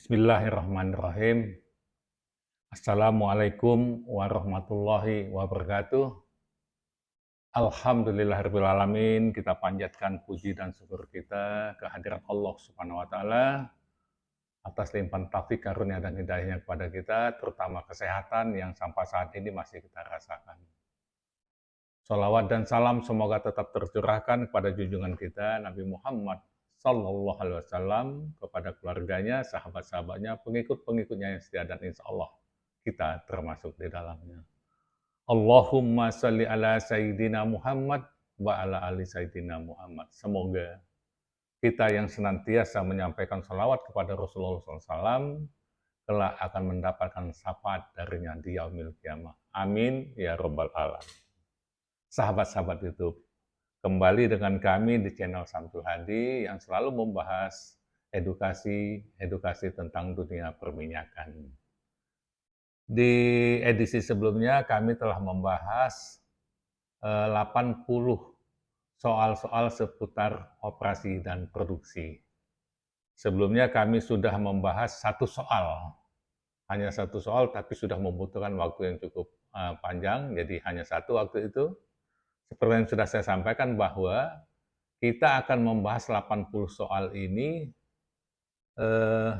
Bismillahirrahmanirrahim. Assalamualaikum warahmatullahi wabarakatuh. Alhamdulillahirrahmanirrahim. Kita panjatkan puji dan syukur kita kehadiran Allah Subhanahu wa Ta'ala atas limpahan taufik, karunia, dan hidayahnya kepada kita, terutama kesehatan yang sampai saat ini masih kita rasakan. Shalawat dan salam semoga tetap tercurahkan kepada junjungan kita Nabi Muhammad Sallallahu Alaihi Wasallam, kepada keluarganya, sahabat-sahabatnya, pengikut-pengikutnya yang setia, dan insya Allah kita termasuk di dalamnya. Allahumma salli ala Sayyidina Muhammad wa ala ali Sayyidina Muhammad. Semoga kita yang senantiasa menyampaikan salawat kepada Rasulullah SAW kelak akan mendapatkan syafaat darinya di yaumil kiamah. Amin ya robbal alamin. Sahabat-sahabat YouTube, kembali dengan kami di channel Samsul Hadi yang selalu membahas edukasi tentang dunia perminyakan. Di edisi sebelumnya kami telah membahas 80 soal-soal seputar operasi dan produksi. Sebelumnya kami sudah membahas satu soal, hanya satu soal, tapi sudah membutuhkan waktu yang cukup panjang, jadi hanya satu waktu itu. Seperti yang sudah saya sampaikan bahwa kita akan membahas 80 soal ini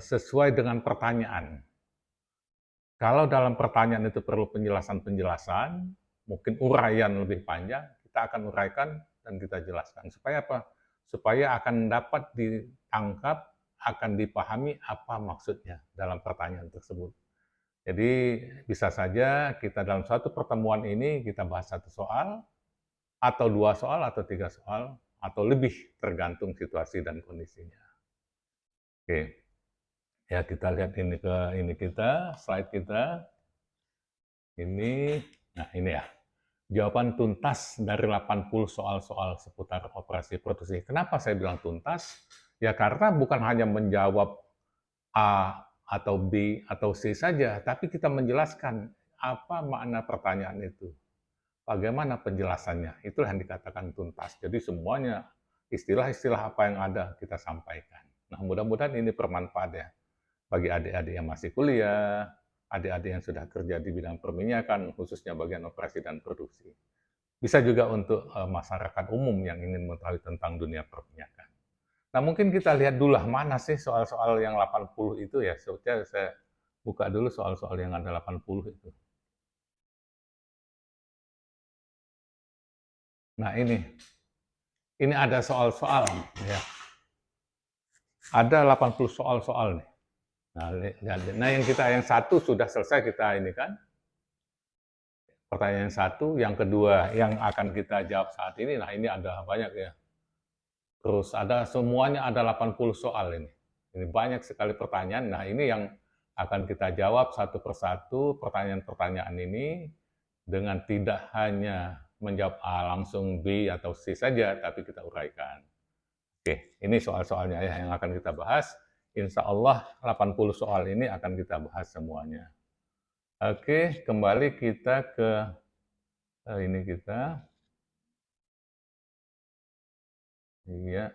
sesuai dengan pertanyaan. Kalau dalam pertanyaan itu perlu penjelasan-penjelasan, mungkin uraian lebih panjang, kita akan uraikan dan kita jelaskan. Supaya apa? Supaya akan dapat ditangkap, akan dipahami apa maksudnya dalam pertanyaan tersebut. Jadi bisa saja kita dalam satu pertemuan ini kita bahas satu soal, atau dua soal, atau tiga soal, atau lebih, tergantung situasi dan kondisinya. Oke, ya kita lihat ini kita, slide kita. Nah ini ya, jawaban tuntas dari 80 soal-soal seputar operasi produksi. Kenapa saya bilang tuntas? Ya karena bukan hanya menjawab A atau B atau C saja, tapi kita menjelaskan apa makna pertanyaan itu. Bagaimana penjelasannya? Itulah yang dikatakan tuntas. Jadi semuanya istilah-istilah apa yang ada kita sampaikan. Nah, mudah-mudahan ini bermanfaat ya bagi adik-adik yang masih kuliah, adik-adik yang sudah kerja di bidang perminyakan, khususnya bagian operasi dan produksi. Bisa juga untuk masyarakat umum yang ingin mengetahui tentang dunia perminyakan. Nah, mungkin kita lihat dulu mana sih soal-soal yang 80 itu ya. Sebetulnya saya buka dulu soal-soal yang ada 80 itu. Nah, ini ada soal-soal ya. Ada 80 soal-soal nih. Nah, yang satu sudah selesai kita ini kan. Pertanyaan satu, yang kedua yang akan kita jawab saat ini. Nah, ini ada banyak ya. Terus semuanya ada 80 soal ini. Ini banyak sekali pertanyaan. Nah, ini yang akan kita jawab satu persatu pertanyaan-pertanyaan ini dengan tidak hanya menjawab A langsung, B atau C saja, tapi kita uraikan. Oke, ini soal-soalnya ya yang akan kita bahas. Insya Allah 80 soal ini akan kita bahas semuanya. Oke, kembali kita ke ini kita. Iya.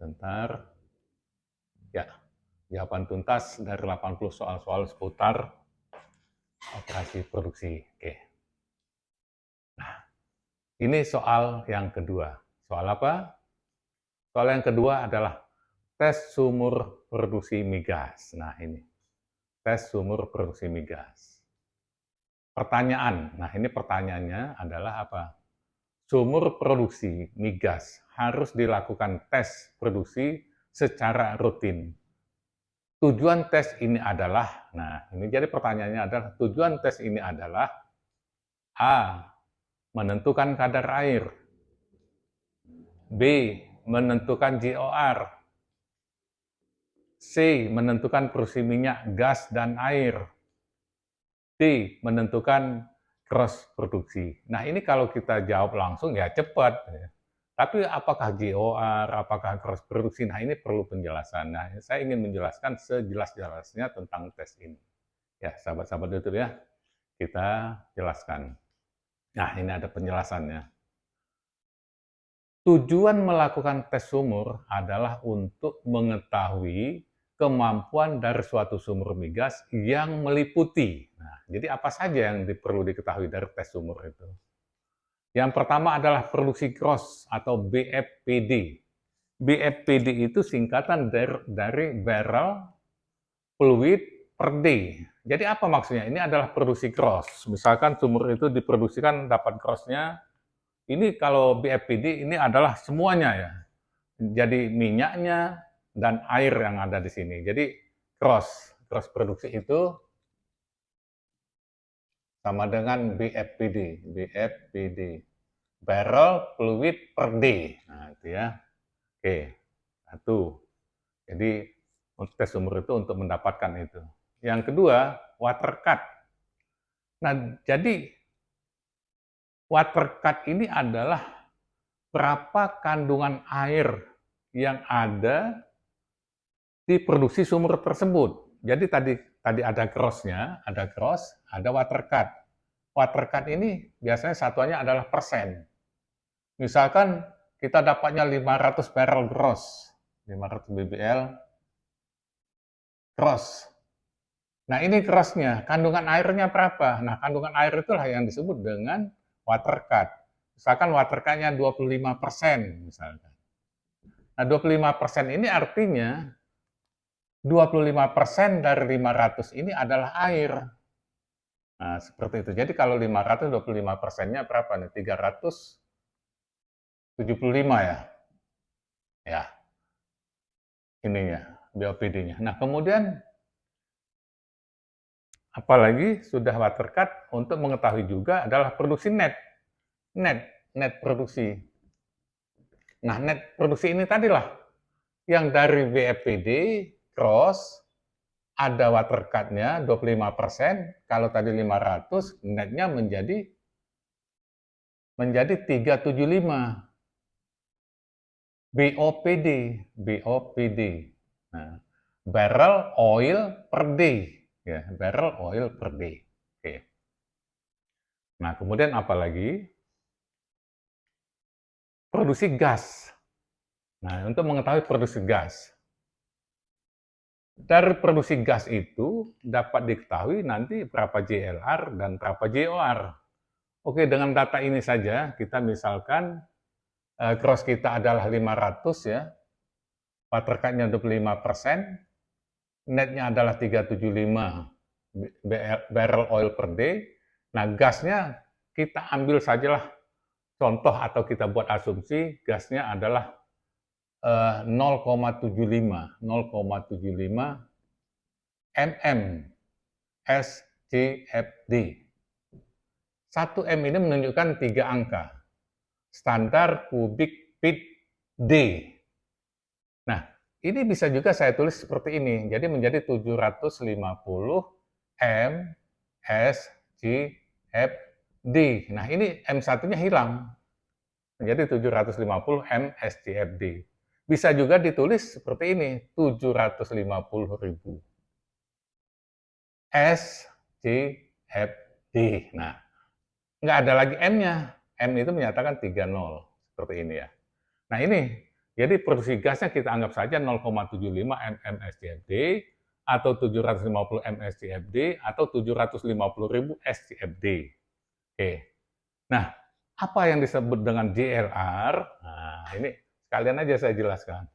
Bentar. Ya, jawaban tuntas dari 80 soal-soal seputar operasi produksi. Oke. Nah, ini soal yang kedua. Soal apa? Soal yang kedua adalah tes sumur produksi migas. Nah, ini. Tes sumur produksi migas. Pertanyaan. Nah, ini pertanyaannya adalah apa? Sumur produksi migas harus dilakukan tes produksi secara rutin. Tujuan tes ini adalah, nah ini jadi pertanyaannya adalah, tujuan tes ini adalah A. Menentukan kadar air. B. Menentukan GOR. C. Menentukan produksi minyak, gas, dan air. D. Menentukan cross produksi. Nah ini kalau kita jawab langsung ya cepat. Tapi apakah GOR, apakah cross produksi? Nah ini perlu penjelasan. Nah saya ingin menjelaskan sejelas-jelasnya tentang tes ini. Ya sahabat-sahabat YouTube ya, kita jelaskan. Nah ini ada penjelasannya. Tujuan melakukan tes sumur adalah untuk mengetahui kemampuan dari suatu sumur migas yang meliputi. Nah, jadi apa saja yang perlu diketahui dari tes sumur itu? Yang pertama adalah produksi gross atau BFPD. BFPD itu singkatan dari barrel fluid per day. Jadi apa maksudnya? Ini adalah produksi gross. Misalkan sumur itu diproduksikan dapat grossnya, ini kalau BFPD ini adalah semuanya ya. Jadi minyaknya dan air yang ada di sini. Jadi gross produksi itu sama dengan BFPD. BFPD, barrel fluid per day. Nah, itu ya. Oke, satu. Jadi tes sumur itu untuk mendapatkan itu. Yang kedua, water cut. Nah, jadi water cut ini adalah berapa kandungan air yang ada di produksi sumur tersebut. Jadi tadi ada gross-nya, ada gross, ada water cut. Water cut ini biasanya satuannya adalah persen. Misalkan kita dapatnya 500 barrel gross, 500 BBL gross. Nah, ini gross-nya, kandungan airnya berapa? Nah, kandungan air itulah yang disebut dengan water cut. Misalkan water cut-nya 25%, misalkan. Nah, 25% ini artinya 25% dari 500 ini adalah air. Nah, seperti itu. Jadi kalau 500, 25%-nya berapa nih? 375 ya? Ya, ininya, BOPD-nya. Nah, kemudian apalagi sudah water cut, untuk mengetahui juga adalah produksi net. Net produksi. Nah, net produksi ini tadilah yang dari BFPD cross ada water cut-nya 25%, kalau tadi 500, netnya menjadi 375. BOPD. Nah, barrel oil per day. Ya, barrel oil per day. Oke. Nah, kemudian apa lagi? Produksi gas. Nah, untuk mengetahui produksi gas. Dari produksi gas itu dapat diketahui nanti berapa JLR dan berapa JOR. Oke, dengan data ini saja kita misalkan gross kita adalah 500 ya, water cut-nya 25%, netnya adalah 375 barrel oil per day. Nah, gasnya kita ambil sajalah contoh atau kita buat asumsi gasnya adalah 0,75 mm SCFD. 1 M ini menunjukkan 3 angka. Standar kubik feet D. Nah, ini bisa juga saya tulis seperti ini. Jadi menjadi 750 M SCFD. Nah, ini M1-nya hilang. Menjadi 750 M SCFD. Bisa juga ditulis seperti ini, 750.000 SCFD. Nah, nggak ada lagi M-nya. M itu menyatakan 30, seperti ini ya. Nah ini, jadi produksi gasnya kita anggap saja 0,75 MSCFD, atau 750 MSCFD, atau 750.000 SCFD. Oke. Nah, apa yang disebut dengan JLR? Nah, ini sekalian aja saya jelaskan.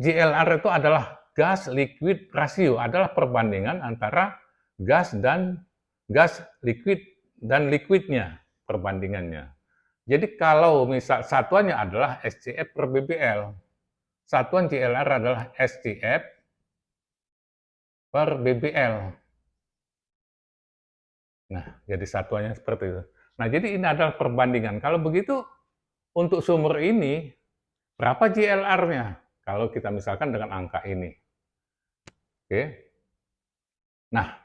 JLR itu adalah gas liquid ratio, adalah perbandingan antara gas liquid dan liquidnya, perbandingannya. Jadi kalau misal satuannya adalah SCF per BBL, satuan JLR adalah SCF per BBL. Nah, jadi satuannya seperti itu. Nah, jadi ini adalah perbandingan. Kalau begitu, untuk sumur ini, berapa JLR-nya? Kalau kita misalkan dengan angka ini. Oke. Nah,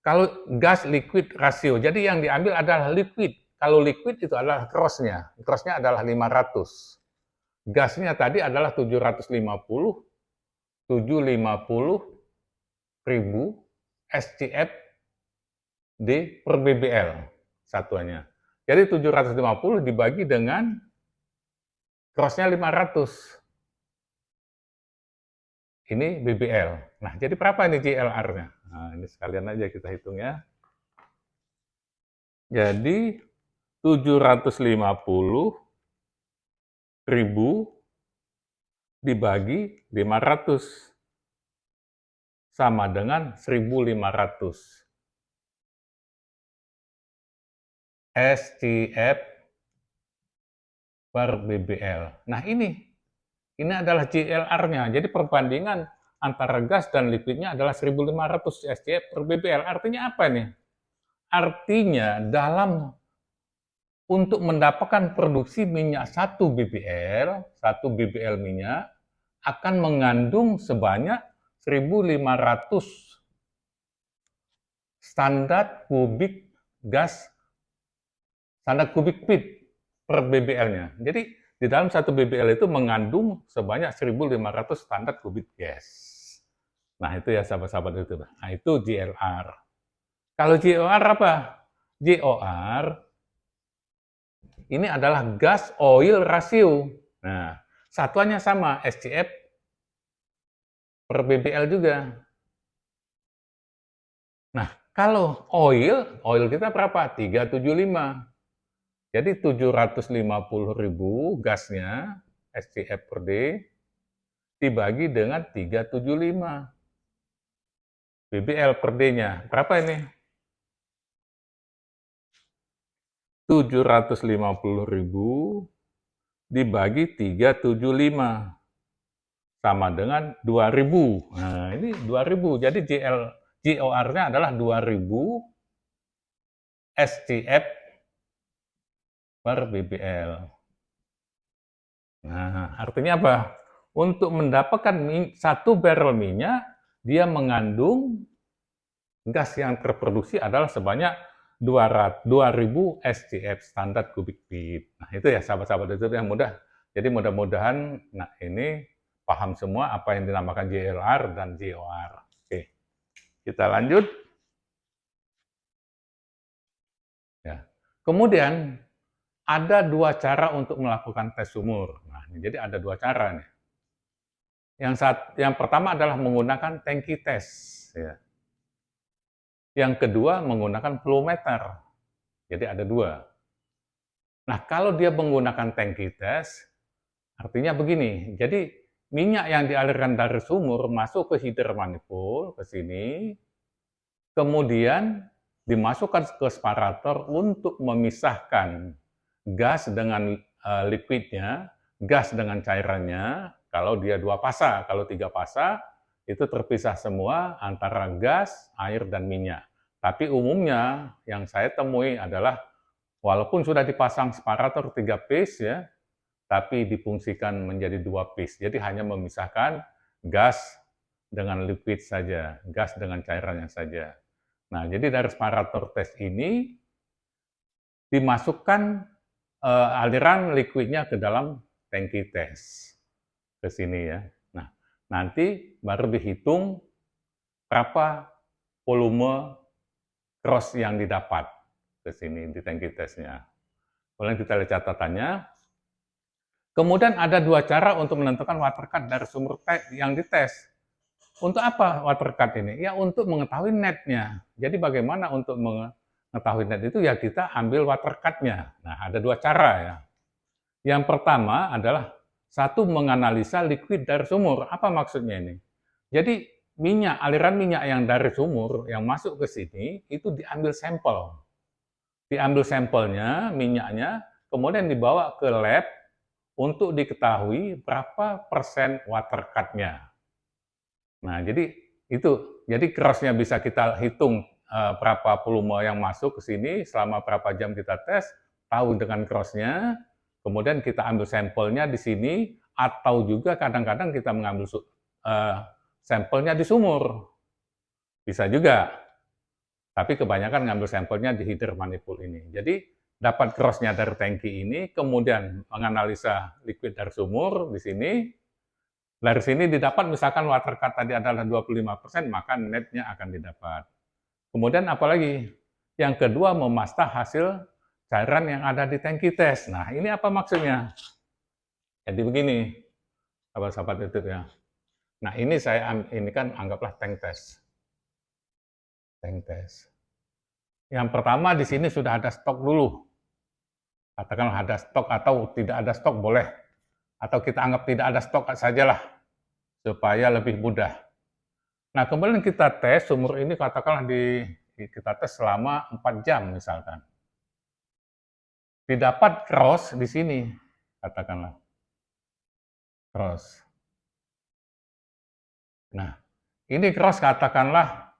kalau gas liquid ratio, jadi yang diambil adalah liquid. Kalau liquid itu adalah cross-nya. Cross-nya adalah 500. Gasnya tadi adalah 750 ribu SCF D per BBL satuannya. Jadi 750 dibagi dengan cross-nya 500. Ini BBL. Nah, jadi berapa ini JLR-nya? Nah, ini sekalian aja kita hitung ya. Jadi 750.000 dibagi 500 sama dengan 1.500 SCF per BBL. Nah, ini adalah JLR-nya. Jadi perbandingan antara gas dan liquidnya adalah 1.500 SCF per BBL. Artinya apa nih? Artinya untuk mendapatkan produksi minyak 1 BBL minyak akan mengandung sebanyak 1.500 standar kubik feet per BBL-nya. Jadi di dalam 1 BBL itu mengandung sebanyak 1.500 standar kubik gas. Nah, itu ya sahabat-sahabat itu. Nah, itu JLR. Kalau JOR apa? JOR ini adalah gas oil ratio. Nah, satuannya sama, SCF per BBL juga. Nah, kalau oil kita berapa? 375. Jadi 750.000 gasnya SCF per D dibagi dengan 375. BBL per D-nya berapa ini? 750.000 dibagi 375 sama dengan 2.000. Nah, ini 2.000. Jadi JOR-nya adalah 2.000 SCF per BBL. Nah, artinya apa? Untuk mendapatkan 1 barrel minyak, dia mengandung gas yang terproduksi adalah sebanyak 2.000 SCF standar kubik feet. Nah, itu ya sahabat-sahabat itu yang mudah. Jadi mudah-mudahan ini paham semua apa yang dinamakan JLR dan JOR. Oke, kita lanjut. Ya. Kemudian ada 2 cara untuk melakukan tes sumur. Nah, jadi ada 2 cara nih. Yang pertama adalah menggunakan tangki tes. Ya. Yang kedua menggunakan flow meter. Jadi ada 2. Nah, kalau dia menggunakan tangki tes, artinya begini. Jadi minyak yang dialirkan dari sumur masuk ke header manifold ke sini, kemudian dimasukkan ke separator untuk memisahkan gas dengan liquidnya, gas dengan cairannya. Kalau dia 2 fasa, kalau 3 fasa itu terpisah semua antara gas, air, dan minyak. Tapi umumnya yang saya temui adalah walaupun sudah dipasang separator 3 phase ya, tapi difungsikan menjadi 2 phase. Jadi hanya memisahkan gas dengan liquid saja, gas dengan cairannya saja. Nah, jadi dari separator tes ini dimasukkan aliran liquidnya ke dalam tangki tes ke sini ya. Nah, nanti baru dihitung berapa volume cross yang didapat ke sini di tangki tesnya. Kemudian kita lihat catatannya. Kemudian ada 2 cara untuk menentukan water cut dari sumur yang dites. Untuk apa water cut ini? Ya untuk mengetahui netnya. Jadi bagaimana untuk mengetahui net itu ya kita ambil water cut-nya. Nah, ada 2 cara ya. Yang pertama adalah satu menganalisa liquid dari sumur. Apa maksudnya ini? Jadi aliran minyak yang dari sumur yang masuk ke sini itu diambil sampel. Diambil sampelnya, minyaknya, kemudian dibawa ke lab untuk diketahui berapa persen water cut-nya. Nah, jadi itu. Jadi cross-nya bisa kita hitung berapa volume yang masuk ke sini selama berapa jam kita tes, tahu dengan cross-nya. Kemudian kita ambil sampelnya di sini, atau juga kadang-kadang kita mengambil sampelnya di sumur. Bisa juga. Tapi kebanyakan ngambil sampelnya di header manifold ini. Jadi dapat cross-nya dari tangki ini, kemudian menganalisa liquid dari sumur di sini. Dari sini didapat misalkan water cut tadi adalah 25%, maka netnya akan didapat. Kemudian apalagi? Yang kedua, memastah hasil cairan yang ada di tangki tes. Nah, ini apa maksudnya? Jadi begini, sahabat-sahabat YouTube ya. Nah, ini kan anggaplah tank tes. Tank tes. Yang pertama di sini sudah ada stok dulu. Katakanlah ada stok atau tidak ada stok boleh. Atau kita anggap tidak ada stok sajalah supaya lebih mudah. Nah, kemudian kita tes sumur ini katakanlah kita tes selama 4 jam misalkan. Didapat cross di sini, katakanlah. Cross. Nah, ini cross katakanlah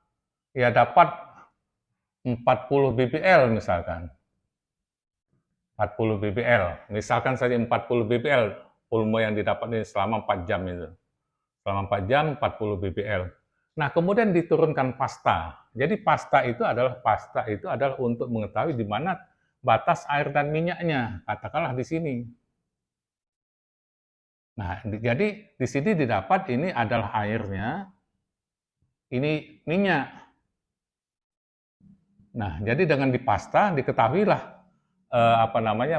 ya dapat 40 BBL misalkan. 40 BBL. Misalkan saja 40 BBL volume yang didapat ini selama 4 jam itu. Selama 4 jam 40 BBL. Nah, kemudian diturunkan pasta. Jadi pasta itu adalah untuk mengetahui di mana batas air dan minyaknya. Katakanlah di sini. Nah, jadi di sini didapat ini adalah airnya, ini minyak. Nah, jadi dengan dipasta diketahuilah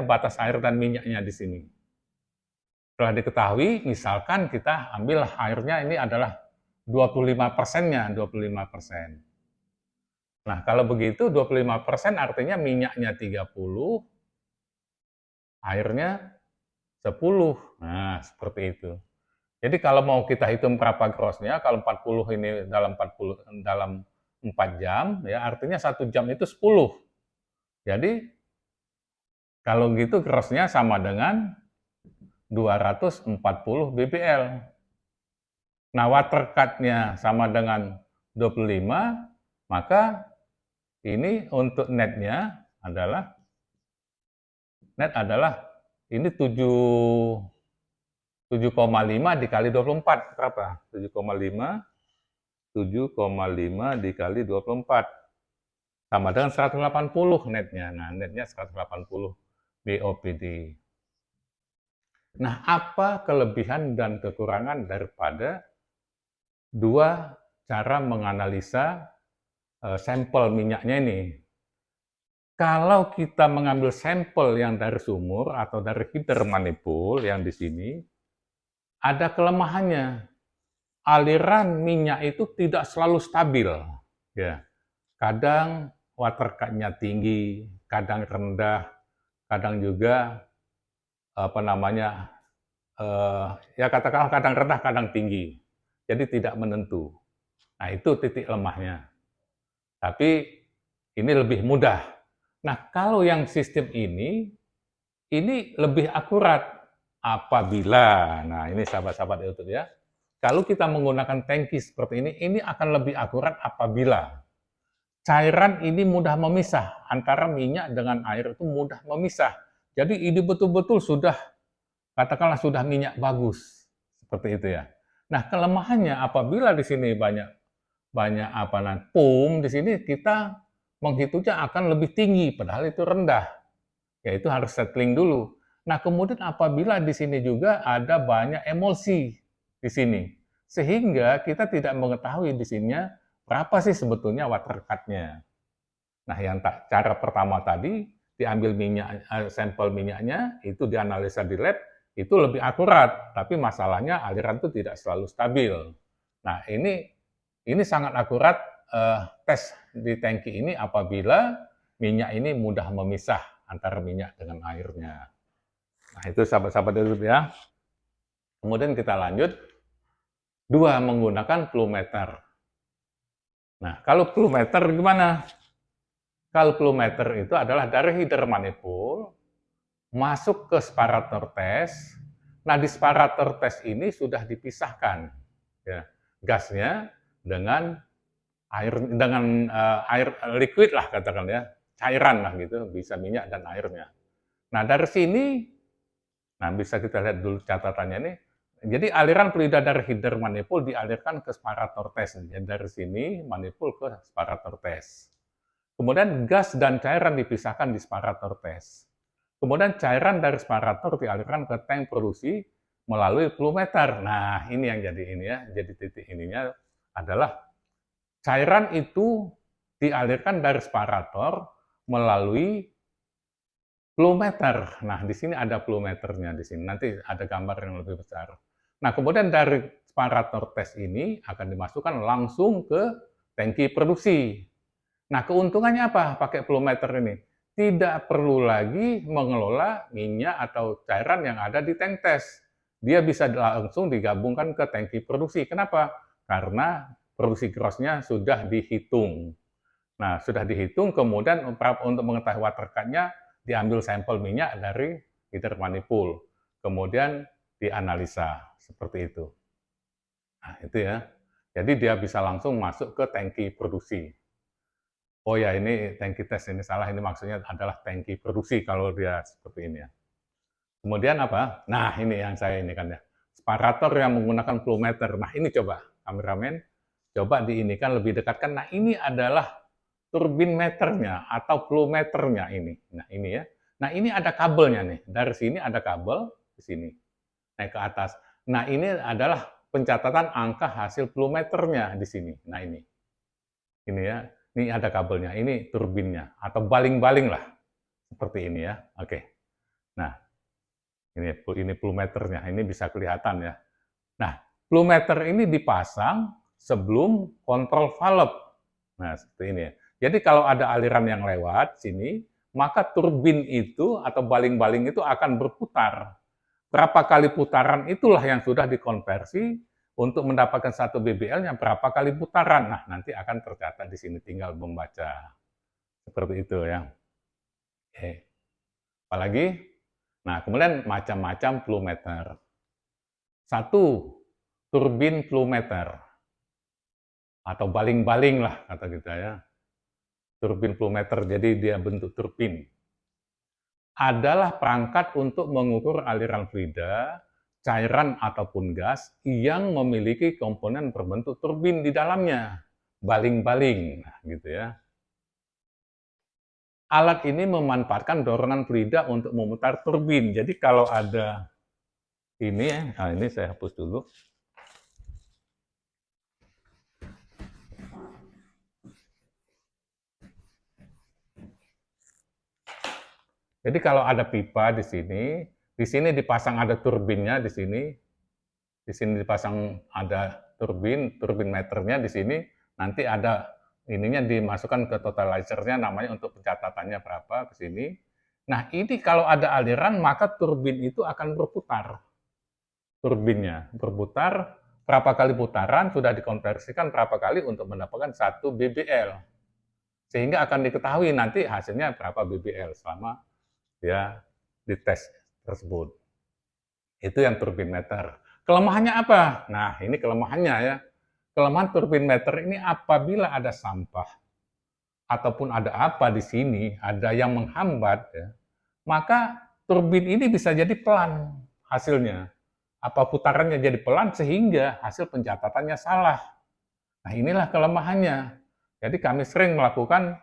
batas air dan minyaknya di sini. Setelah diketahui, misalkan kita ambil airnya ini adalah 25%-nya, 25%. Nah, kalau begitu 25% artinya minyaknya 30, airnya 10. Nah, seperti itu. Jadi kalau mau kita hitung berapa grossnya, kalau 40 ini dalam 4 jam, ya artinya 1 jam itu 10. Jadi kalau gitu grossnya sama dengan 240 BBL. Nah, water cut-nya sama dengan 25, maka ini untuk netnya adalah ini 7,5 dikali 24. Berapa? 7,5 dikali 24. Sama dengan 180 netnya. Nah, netnya 180 BOPD. Nah, apa kelebihan dan kekurangan daripada dua cara menganalisa sampel minyaknya ini? Kalau kita mengambil sampel yang dari sumur atau dari feeder manifold yang di sini, ada kelemahannya. Aliran minyak itu tidak selalu stabil. Ya, kadang water cut-nya tinggi, kadang rendah, kadang juga ya katakanlah kadang rendah, kadang tinggi. Jadi tidak menentu. Nah, itu titik lemahnya. Tapi ini lebih mudah. Nah, kalau yang sistem ini lebih akurat apabila, nah ini sahabat-sahabat YouTube ya, kalau kita menggunakan tangki seperti ini akan lebih akurat apabila cairan ini mudah memisah, antara minyak dengan air itu mudah memisah. Jadi ini betul-betul katakanlah sudah minyak bagus, seperti itu ya. Nah, kelemahannya apabila di sini banyak PUM, di sini kita menghitungnya akan lebih tinggi, padahal itu rendah. Yaitu harus settling dulu. Nah, kemudian apabila di sini juga ada banyak emulsi di sini, sehingga kita tidak mengetahui di sininya berapa sih sebetulnya water cut-nya. Nah, cara pertama tadi, diambil sampel minyaknya, itu dianalisa di lab, itu lebih akurat, tapi masalahnya aliran itu tidak selalu stabil. Nah, ini sangat akurat tes di tangki ini apabila minyak ini mudah memisah antara minyak dengan airnya. Nah, itu sahabat-sahabat YouTube ya. Kemudian kita lanjut. 2, menggunakan flow meter. Nah, kalau flow meter gimana? Kalau flow meter itu adalah dari header manifold masuk ke separator test. Nah, di separator test ini sudah dipisahkan ya, gasnya dengan air liquid lah katakan ya, cairan lah gitu, bisa minyak dan airnya. Nah, dari sini, nah bisa kita lihat dulu catatannya ini. Jadi aliran fluida dari header manifold dialirkan ke separator test. Jadi dari sini manifold ke separator test. Kemudian gas dan cairan dipisahkan di separator test. Kemudian cairan dari separator dialirkan ke tank produksi melalui flow meter. Nah, ini yang jadi ini ya, jadi titik ininya adalah cairan itu dialirkan dari separator melalui Plumeter. Nah, di sini ada plumeternya di sini. Nanti ada gambar yang lebih besar. Nah, kemudian dari separator tes ini akan dimasukkan langsung ke tangki produksi. Nah, keuntungannya apa pakai plumeter ini? Tidak perlu lagi mengelola minyak atau cairan yang ada di tank tes. Dia bisa langsung digabungkan ke tangki produksi. Kenapa? Karena produksi gross-nya sudah dihitung. Nah, sudah dihitung, kemudian untuk mengetahui water cut-nya, diambil sampel minyak dari heater manifold. Kemudian dianalisa, seperti itu. Nah, itu ya. Jadi dia bisa langsung masuk ke tangki produksi. Oh ya, ini tangki tes, ini salah, ini maksudnya adalah tangki produksi kalau dia seperti ini ya. Kemudian apa? Nah, ini yang saya ini kan ya. Separator yang menggunakan plumeter. Nah, ini coba, kameramen, coba diinikan lebih dekat kan. Nah, ini adalah turbin meternya atau plumeternya ini. Nah, ini ya. Nah, ini ada kabelnya nih. Dari sini ada kabel ke sini. Naik ke atas. Nah, ini adalah pencatatan angka hasil plumeternya di sini. Nah, ini. Ini ya. Ini ada kabelnya. Ini turbinnya atau baling-baling lah. Seperti ini ya. Oke. Nah, ini plumeternya. Ini bisa kelihatan ya. Nah, plumeter ini dipasang sebelum kontrol valve. Nah, seperti ini ya. Jadi kalau ada aliran yang lewat sini, maka turbin itu atau baling-baling itu akan berputar. Berapa kali putaran itulah yang sudah dikonversi untuk mendapatkan satu BBL-nya berapa kali putaran. Nah, nanti akan tercatat di sini, tinggal membaca. Seperti itu ya. Oke. Apalagi? Nah, kemudian macam-macam plumeter. Satu, turbin plumeter. Atau baling-baling lah kata kita ya. Turbin plumeter, jadi dia bentuk turbin. Adalah perangkat untuk mengukur aliran fluida, cairan ataupun gas yang memiliki komponen berbentuk turbin di dalamnya. Baling-baling, nah, gitu ya. Alat ini memanfaatkan dorongan fluida untuk memutar turbin. Jadi kalau ada ini ya, nah ini saya hapus dulu. Jadi kalau ada pipa di sini dipasang ada turbinnya di sini dipasang ada turbin meternya di sini, nanti ada ininya dimasukkan ke totalizer-nya namanya untuk pencatatannya berapa ke sini. Nah, ini kalau ada aliran maka turbin itu akan berputar. Turbinnya berputar, berapa kali putaran sudah dikonversikan berapa kali untuk mendapatkan 1 BBL. Sehingga akan diketahui nanti hasilnya berapa BBL selama ya di tes tersebut. Itu yang turbin meter. Kelemahannya apa? Nah, ini kelemahannya ya. Kelemahan turbin meter ini apabila ada sampah ataupun ada apa di sini, ada yang menghambat ya, maka turbin ini bisa jadi pelan hasilnya. Apa putarannya jadi pelan sehingga hasil pencatatannya salah. Nah, inilah kelemahannya. Jadi kami sering melakukan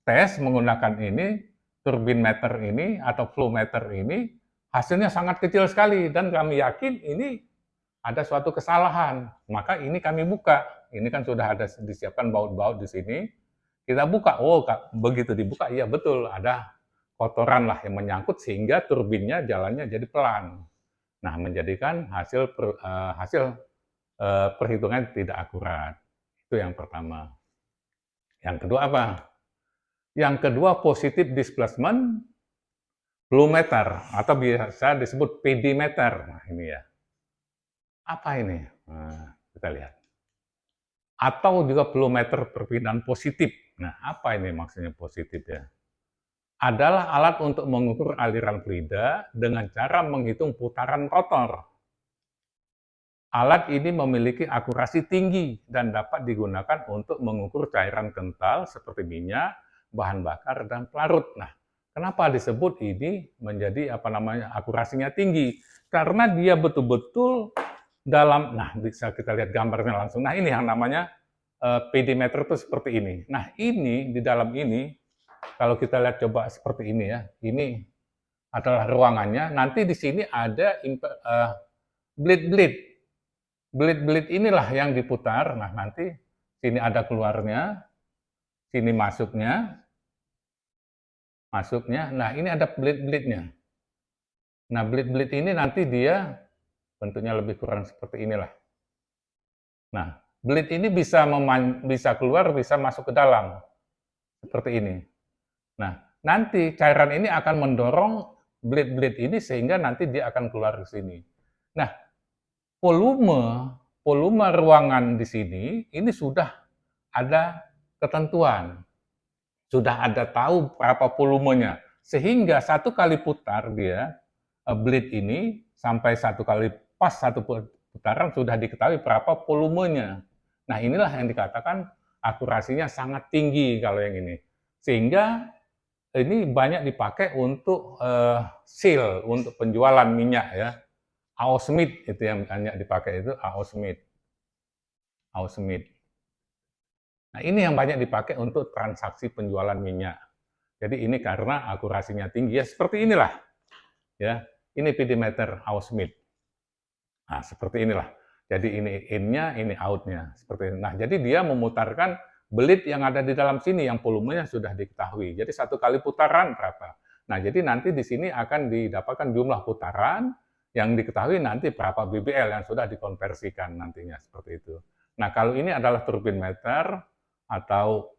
tes menggunakan ini, turbin meter ini atau flow meter ini, hasilnya sangat kecil sekali dan kami yakin ini ada suatu kesalahan. Maka ini kami buka. Ini kan sudah ada disiapkan baut-baut di sini. Kita buka, oh begitu dibuka, iya betul ada kotoran lah yang menyangkut sehingga turbinnya jalannya jadi pelan. Nah, menjadikan hasil perhitungan tidak akurat. Itu yang pertama. Yang kedua apa? Yang kedua positif displacement flow meter atau biasa disebut PD meter. Nah, ini ya. Apa ini? Nah, kita lihat. Atau juga flow meter perpindahan positif. Nah, apa ini maksudnya positif ya? Adalah alat untuk mengukur aliran fluida dengan cara menghitung putaran rotor. Alat ini memiliki akurasi tinggi dan dapat digunakan untuk mengukur cairan kental seperti minyak, bahan bakar, dan pelarut. Nah, kenapa disebut ini menjadi akurasinya tinggi? Karena dia betul-betul dalam, nah bisa kita lihat gambarnya langsung. Nah, ini yang namanya PD meter itu seperti ini. Nah, ini di dalam ini, kalau kita lihat coba seperti ini ya, ini adalah ruangannya. Nanti di sini ada blade-blade. Blade-blade inilah yang diputar. Nah, nanti sini ada keluarnya, sini masuknya. masuknya. Nah, ini ada belit-belitnya. Nah, belit-belit ini nanti dia bentuknya lebih kurang seperti inilah. Nah, belit ini bisa keluar, bisa masuk ke dalam, seperti ini. Nah, nanti cairan ini akan mendorong belit-belit ini sehingga nanti dia akan keluar ke sini. Nah, volume volume ruangan di sini ini sudah ada ketentuan, sudah ada tahu berapa volumenya, sehingga satu kali putar dia belit ini sampai satu kali pas satu putaran sudah diketahui berapa volumenya. Nah, inilah yang dikatakan akurasinya sangat tinggi kalau yang ini. Sehingga ini banyak dipakai untuk seal, untuk penjualan minyak ya. AO Smith itu yang banyak dipakai itu AO Smith. AO Smith. Nah, ini yang banyak dipakai untuk transaksi penjualan minyak. Jadi ini karena akurasinya tinggi ya seperti inilah. Ya, ini pedometer AO Smith. Nah, seperti inilah. Jadi ini in-nya, ini out-nya. Seperti ini. Nah, jadi dia memutarkan belit yang ada di dalam sini, yang volumenya sudah diketahui. Jadi satu kali putaran berapa. Nah, jadi nanti di sini akan didapatkan jumlah putaran yang diketahui nanti berapa BBL yang sudah dikonversikan nantinya, seperti itu. Nah, kalau ini adalah turbin meter atau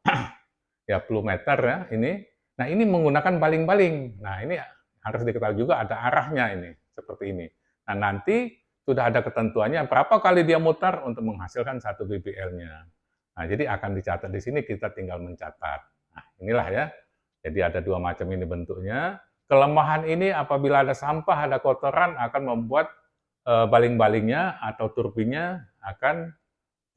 ya plumeter ya, ini. Nah, ini menggunakan baling-baling. Nah, ini harus diketahui juga ada arahnya ini, seperti ini. Nah, nanti sudah ada ketentuannya berapa kali dia mutar untuk menghasilkan satu BBL-nya. Nah, jadi akan dicatat di sini, kita tinggal mencatat. Nah, inilah ya. Jadi ada dua macam ini bentuknya. Kelemahan ini apabila ada sampah, ada kotoran akan membuat baling-balingnya atau turbinnya akan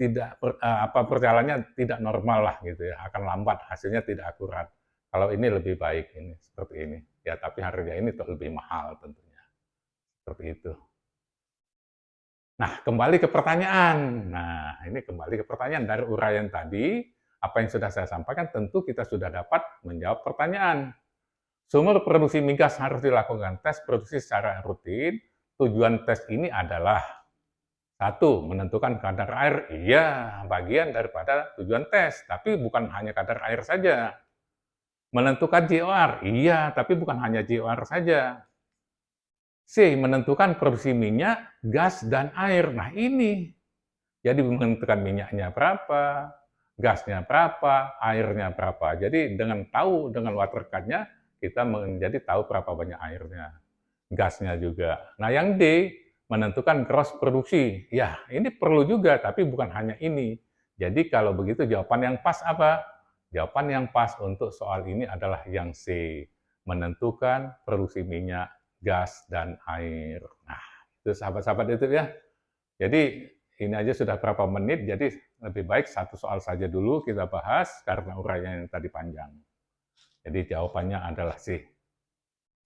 tidak perjalanannya tidak normal lah gitu ya, akan lambat, hasilnya tidak akurat. Kalau ini lebih baik ini seperti ini. Ya, tapi harga ini lebih mahal tentunya. Seperti itu. Nah, kembali ke pertanyaan. Nah, ini kembali ke pertanyaan dari uraian tadi, apa yang sudah saya sampaikan tentu kita sudah dapat menjawab pertanyaan. Sumber produksi migas harus dilakukan tes produksi secara rutin. Tujuan tes ini adalah satu, menentukan kadar air. Iya, bagian daripada tujuan tes, tapi bukan hanya kadar air saja. Menentukan GOR. Iya, tapi bukan hanya GOR saja. C. Menentukan produksi minyak, gas, dan air. Nah ini, jadi menentukan minyaknya berapa, gasnya berapa, airnya berapa. Jadi dengan tahu, dengan water cut-nya, kita menjadi tahu berapa banyak airnya, gasnya juga. Nah yang D, menentukan gross produksi. Ya ini perlu juga, tapi bukan hanya ini. Jadi kalau begitu jawaban yang pas apa? Jawaban yang pas untuk soal ini adalah yang C, menentukan produksi minyak, gas, dan air. Nah, itu sahabat-sahabat itu ya. Jadi ini aja sudah berapa menit, jadi lebih baik satu soal saja dulu kita bahas karena uraian yang tadi panjang. Jadi jawabannya adalah C.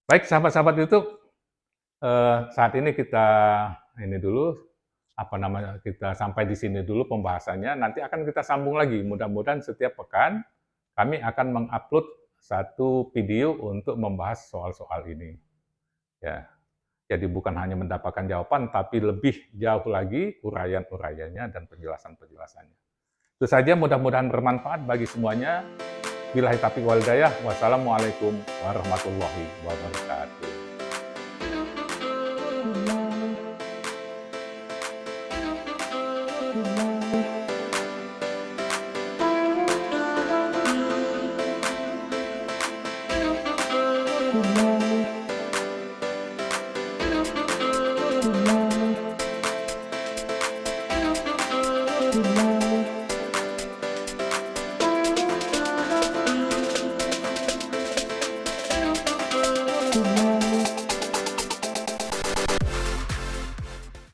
Baik sahabat-sahabat itu saat ini kita ini dulu kita sampai di sini dulu pembahasannya. Nanti akan kita sambung lagi. Mudah-mudahan setiap pekan kami akan mengupload satu video untuk membahas soal-soal ini. Ya, jadi bukan hanya mendapatkan jawaban, tapi lebih jauh lagi uraian-uraiannya dan penjelasan-penjelasannya. Itu saja, mudah-mudahan bermanfaat bagi semuanya. Billahi taufiq wal hidayah. Wassalamualaikum warahmatullahi wabarakatuh.